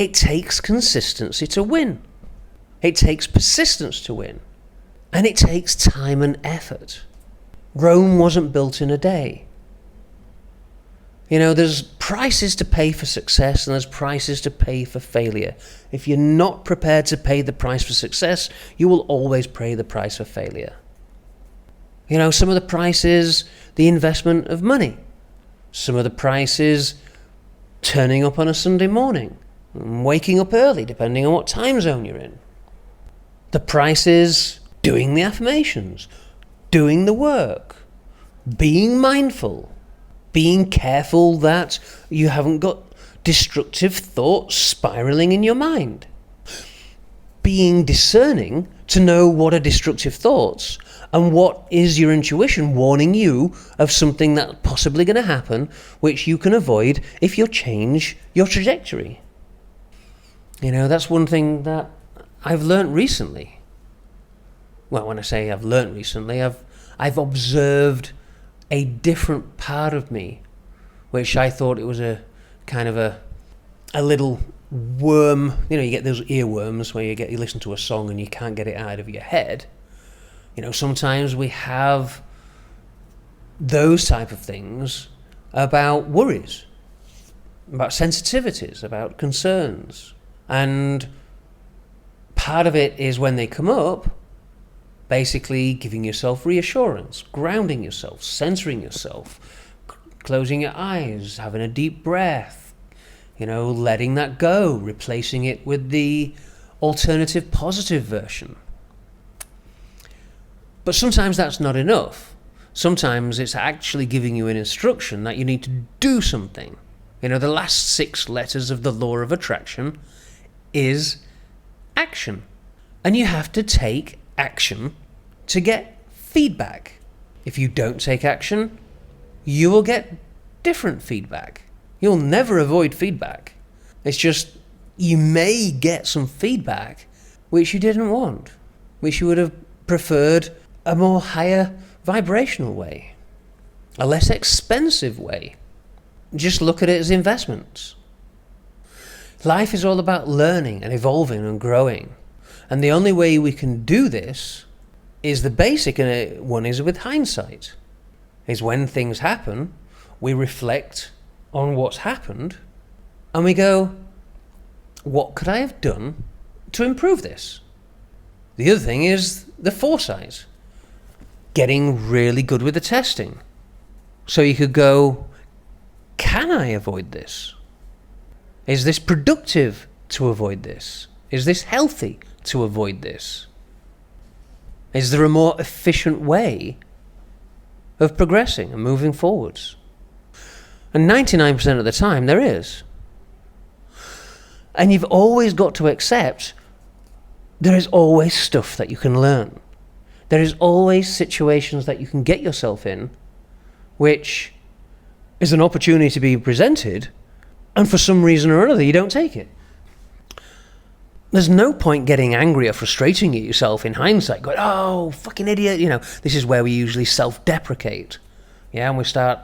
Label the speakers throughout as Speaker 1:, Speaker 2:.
Speaker 1: It takes consistency to win. It takes persistence to win. And it takes time and effort. Rome wasn't built in a day. There's prices to pay for success and there's prices to pay for failure. If you're not prepared to pay the price for success, you will always pay the price for failure. Some of the price is the investment of money. Some of the price is turning up on a Sunday morning, and waking up early, depending on what time zone you're in. The price is doing the affirmations, doing the work, being mindful, being careful that you haven't got destructive thoughts spiraling in your mind. Being discerning to know what are destructive thoughts and what is your intuition warning you of something that's possibly going to happen, which you can avoid if you change your trajectory. That's one thing that I've learned recently. Well, when I say I've learned recently, I've observed a different part of me, which I thought it was a kind of a little worm. You get those earworms where you listen to a song and you can't get it out of your head. Sometimes we have those type of things about worries, about sensitivities, about concerns. And part of it is when they come up, basically giving yourself reassurance, grounding yourself, centering yourself, closing your eyes, having a deep breath, letting that go, replacing it with the alternative positive version. But sometimes that's not enough. Sometimes it's actually giving you an instruction that you need to do something. The last 6 letters of the law of attraction is action. And you have to take action to get feedback. If you don't take action, you will get different feedback. You'll never avoid feedback. It's just you may get some feedback which you didn't want, which you would have preferred a more higher vibrational way, a less expensive way. Just look at it as investments. Life is all about learning and evolving and growing. And the only way we can do this is the basic one is with hindsight. Is when things happen, we reflect on what's happened and we go, what could I have done to improve this? The other thing is the foresight. Getting really good with the testing. So you could go, can I avoid this? Is this productive to avoid this? Is this healthy to avoid this? Is there a more efficient way of progressing and moving forwards? And 99% of the time there is. And you've always got to accept there is always stuff that you can learn. There is always situations that you can get yourself in, which is an opportunity to be presented, and for some reason or another you don't take it. There's no point getting angry or frustrating at yourself in hindsight, going, oh, fucking idiot. This is where we usually self-deprecate. And we start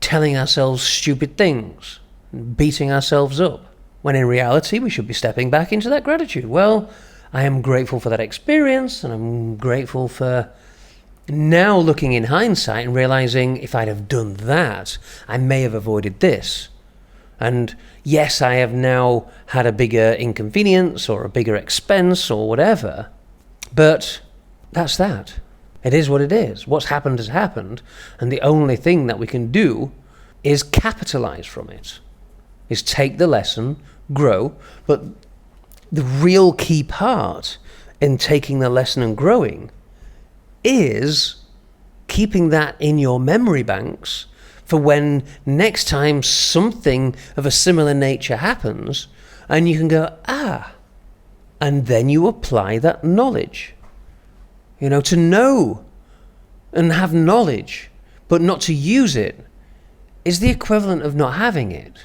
Speaker 1: telling ourselves stupid things, and beating ourselves up, when in reality we should be stepping back into that gratitude. Well, I am grateful for that experience, and I'm grateful for now looking in hindsight and realizing if I'd have done that, I may have avoided this. And yes, I have now had a bigger inconvenience or a bigger expense or whatever, but that's that. It is what it is. What's happened has happened, and the only thing that we can do is capitalize from it, is take the lesson, grow, but the real key part in taking the lesson and growing is keeping that in your memory banks for when next time something of a similar nature happens, and you can go, and then you apply that knowledge. To know and have knowledge, but not to use it, is the equivalent of not having it.